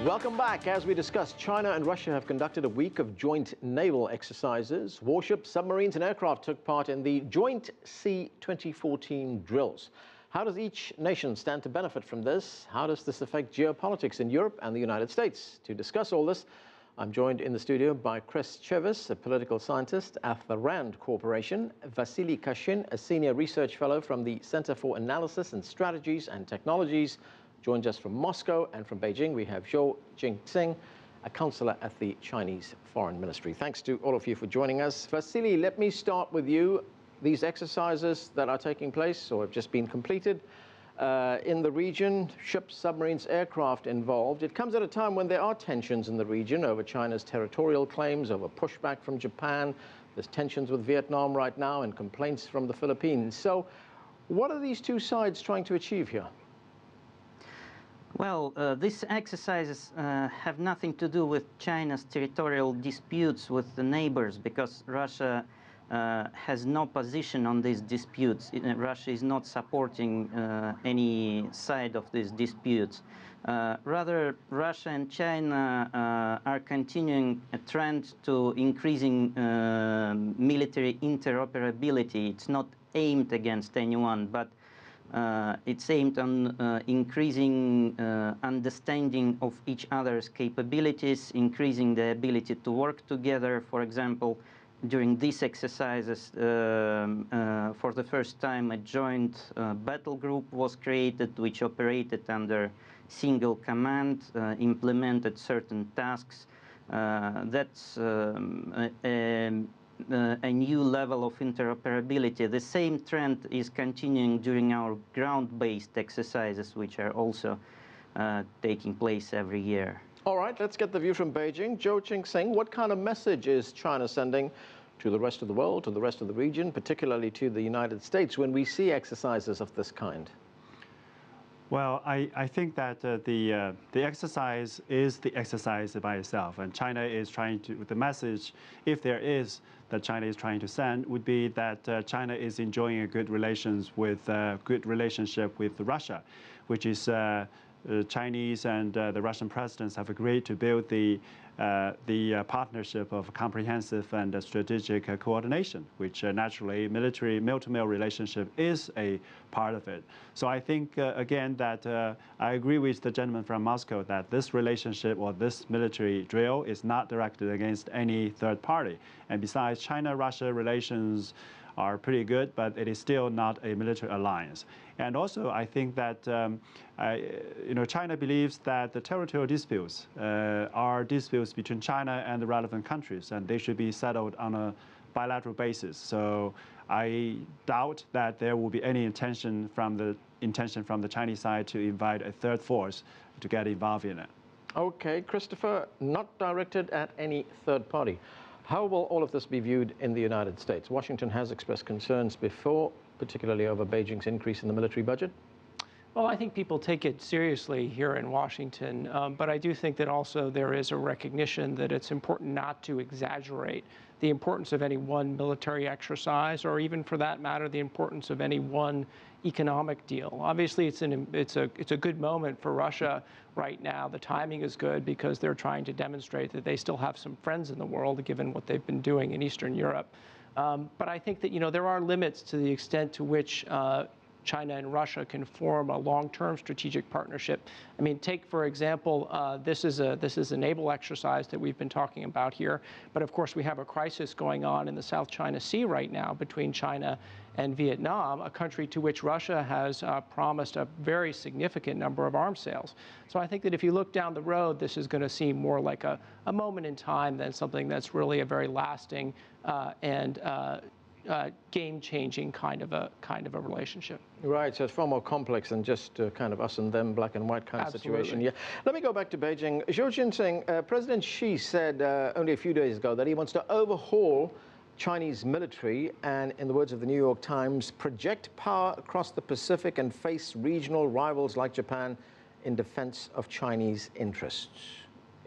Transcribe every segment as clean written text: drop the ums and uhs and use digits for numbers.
Welcome back. As we discussed, China and Russia have conducted a week of joint naval exercises. Warships, submarines and aircraft took part in the joint Sea 2014 drills. How does each nation stand to benefit from this? How does this affect geopolitics in Europe and the United States? To discuss all this, I'm joined in the studio by Chris Chivvis, a political scientist at the RAND Corporation, Vasily Kashin, a senior research fellow from the Center for Analysis and Strategies and Technologies, joins us from Moscow, and from Beijing we have Zhou Jingxing, a counselor at the Chinese Foreign Ministry. Thanks to all of you for joining us. Vasily, let me start with you. These exercises that are taking place or have just been completed in the region, ships, submarines, aircraft involved. It comes at a time when there are tensions in the region over China's territorial claims, over pushback from Japan. There's tensions with Vietnam right now and complaints from the Philippines. So what are these two sides trying to achieve here? Well, these exercises have nothing to do with China's territorial disputes with the neighbors, because Russia has no position on these disputes. Russia is not supporting any side of these disputes. Rather, Russia and China are continuing a trend to increasing military interoperability. It's not aimed against anyone, but it's aimed on increasing understanding of each other's capabilities, increasing the ability to work together. For example, during these exercises, for the first time, a joint battle group was created, which operated under single command, implemented certain tasks. That's a new level of interoperability. The same trend is continuing during our ground-based exercises, which are also taking place every year. All right, let's get the view from Beijing. Zhou Jingxing, what kind of message is China sending to the rest of the world, to the rest of the region, particularly to the United States, when we see exercises of this kind? Well, I think that the exercise is the exercise by itself, and China is trying to, the message, if there is, that China is trying to send, would be that China is enjoying a good relationship with Russia, which is Chinese and the Russian presidents have agreed to build the partnership of comprehensive and strategic coordination, which naturally mil-to-mil relationship is a part of it. So I think, again, that I agree with the gentleman from Moscow that this relationship or this military drill is not directed against any third party. And besides, China-Russia relations are pretty good, but it is still not a military alliance. And also, I think that China believes that the territorial disputes are disputes between China and the relevant countries, and they should be settled on a bilateral basis. So I doubt that there will be any intention from the Chinese side to invite a third force to get involved in it. Okay, Christopher, not directed at any third party. How will all of this be viewed in the United States? Washington has expressed concerns before, particularly over Beijing's increase in the military budget. Well, I think people take it seriously here in Washington, but I do think that also there is a recognition that it's important not to exaggerate the importance of any one military exercise, or even for that matter, the importance of any one economic deal. Obviously, it's a good moment for Russia right now. The timing is good because they're trying to demonstrate that they still have some friends in the world, given what they've been doing in Eastern Europe. But I think that there are limits to the extent to which China and Russia can form a long-term strategic partnership. I mean, take, for example, this is a naval exercise that we've been talking about here, but of course we have a crisis going on in the South China Sea right now between China and Vietnam, a country to which Russia has promised a very significant number of arms sales. So I think that if you look down the road, this is going to seem more like a moment in time than something that's really a very lasting and game-changing kind of a relationship. Right, so it's far more complex than just kind of us and them, black and white kind of situation. Yeah. Let me go back to Beijing. Zhou Jingxing, President Xi said only a few days ago that he wants to overhaul Chinese military and, in the words of the New York Times, project power across the Pacific and face regional rivals like Japan in defense of Chinese interests.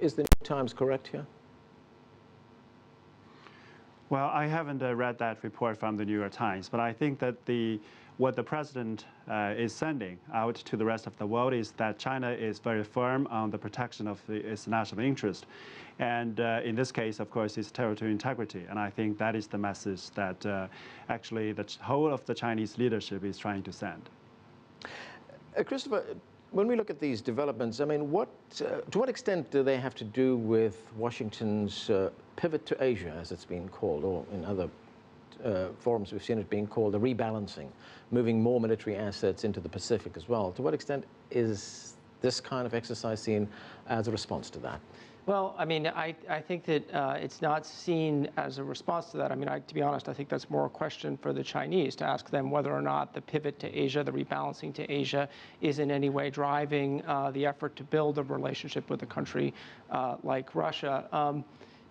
Is the New York Times correct here? Well, I haven't read that report from the New York Times, but I think that what the president is sending out to the rest of the world is that China is very firm on the protection of its national interest. And in this case, of course, it's territorial integrity. And I think that is the message that actually the whole of the Chinese leadership is trying to send. Christopher, when we look at these developments, I mean, to what extent do they have to do with Washington's pivot to Asia, as it's been called, or in other forums we've seen it being called the rebalancing, moving more military assets into the Pacific as well? To what extent is this kind of exercise seen as a response to that? Well, I mean, I think that it's not seen as a response to that. I mean, to be honest, I think that's more a question for the Chinese to ask them whether or not the pivot to Asia, the rebalancing to Asia, is in any way driving the effort to build a relationship with a country like Russia.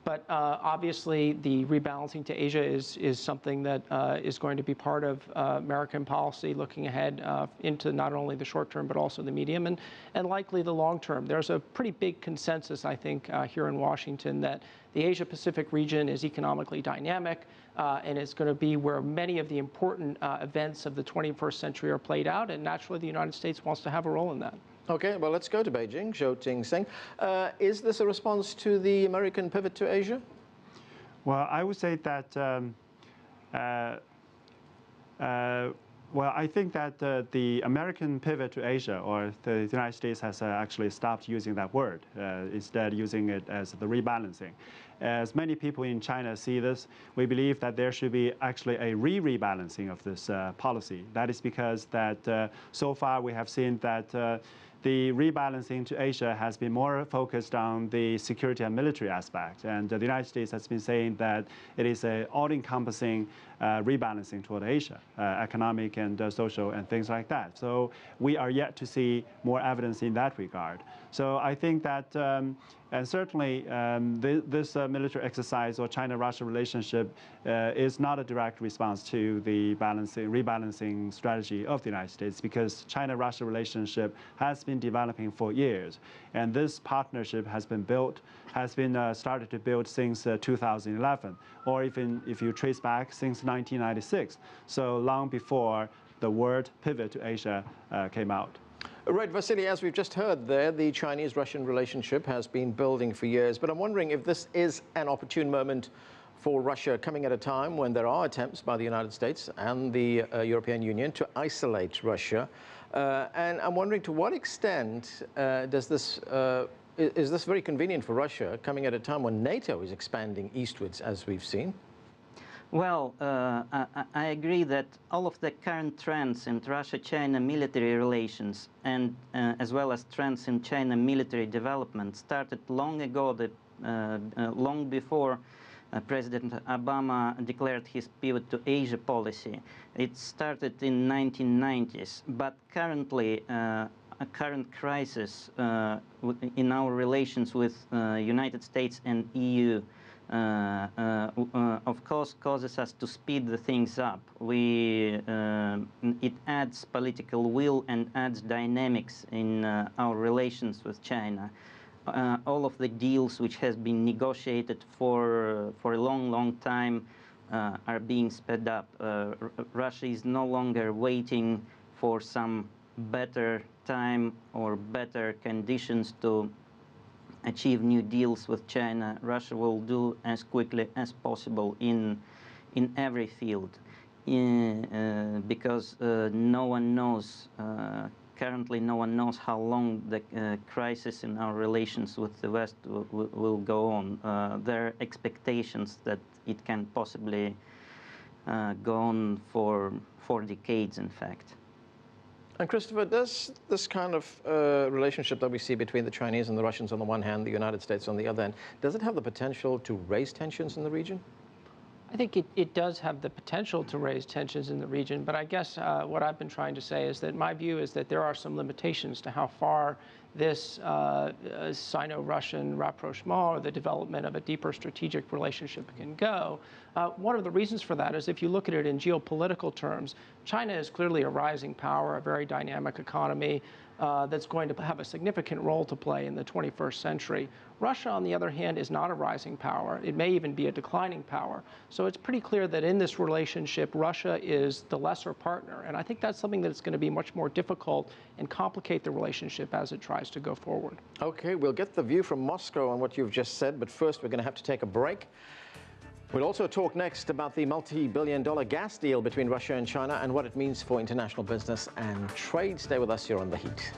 But obviously, the rebalancing to Asia is something that is going to be part of American policy looking ahead into not only the short term, but also the medium and likely the long term. There's a pretty big consensus, I think, here in Washington that the Asia-Pacific region is economically dynamic and it's going to be where many of the important events of the 21st century are played out. And naturally, the United States wants to have a role in that. Okay, well, let's go to Beijing. Zhou Jingxing. Is this a response to the American pivot to Asia? Well, I would say that, well, I think that the American pivot to Asia, or the United States has actually stopped using that word, instead using it as the rebalancing. As many people in China see this, we believe that there should be actually a rebalancing of this policy. That is because that so far we have seen that the rebalancing to Asia has been more focused on the security and military aspect. And the United States has been saying that it is an all-encompassing rebalancing toward Asia, economic and social and things like that. So we are yet to see more evidence in that regard. So I think that, and certainly this military exercise or China-Russia relationship is not a direct response to the rebalancing strategy of the United States, because China-Russia relationship has been developing for years. And this partnership has been started to build since 2011, or even if you trace back since 1996, so long before the word pivot to Asia came out. Right, Vasily, as we've just heard there, the Chinese-Russian relationship has been building for years, but I'm wondering if this is an opportune moment for Russia, coming at a time when there are attempts by the United States and the European Union to isolate Russia. And I'm wondering, to what extent is this very convenient for Russia, coming at a time when NATO is expanding eastwards, as we've seen? Well, I agree that all of the current trends in Russia-China military relations and as well as trends in China military development started long ago, long before President Obama declared his pivot to Asia policy. It started in 1990s, but currently a current crisis in our relations with United States and EU of course causes us to speed the things up. It adds political will and adds dynamics in our relations with China. All of the deals which has been negotiated for a long time are being sped up. Russia is no longer waiting for some better time or better conditions to achieve new deals with China. Russia will do as quickly as possible in every field, because no one knows, currently no one knows how long the crisis in our relations with the West will go on. There are expectations that it can possibly go on for decades, in fact. And Christopher, does this kind of relationship that we see between the Chinese and the Russians on the one hand, the United States on the other hand, does it have the potential to raise tensions in the region? I think it does have the potential to raise tensions in the region, but I guess what I've been trying to say is that my view is that there are some limitations to how far this Sino-Russian rapprochement, or the development of a deeper strategic relationship, can go. One of the reasons for that is, if you look at it in geopolitical terms, China is clearly a rising power, a very dynamic economy that's going to have a significant role to play in the 21st century. Russia, on the other hand, is not a rising power. It may even be a declining power. So it's pretty clear that in this relationship, Russia is the lesser partner. And I think that's something that's going to be much more difficult and complicate the relationship as it tries to go forward. Okay, we'll get the view from Moscow on what you've just said, but first we're going to have to take a break. We'll also talk next about the multi-billion-dollar gas deal between Russia and China and what it means for international business and trade. Stay with us here on The Heat.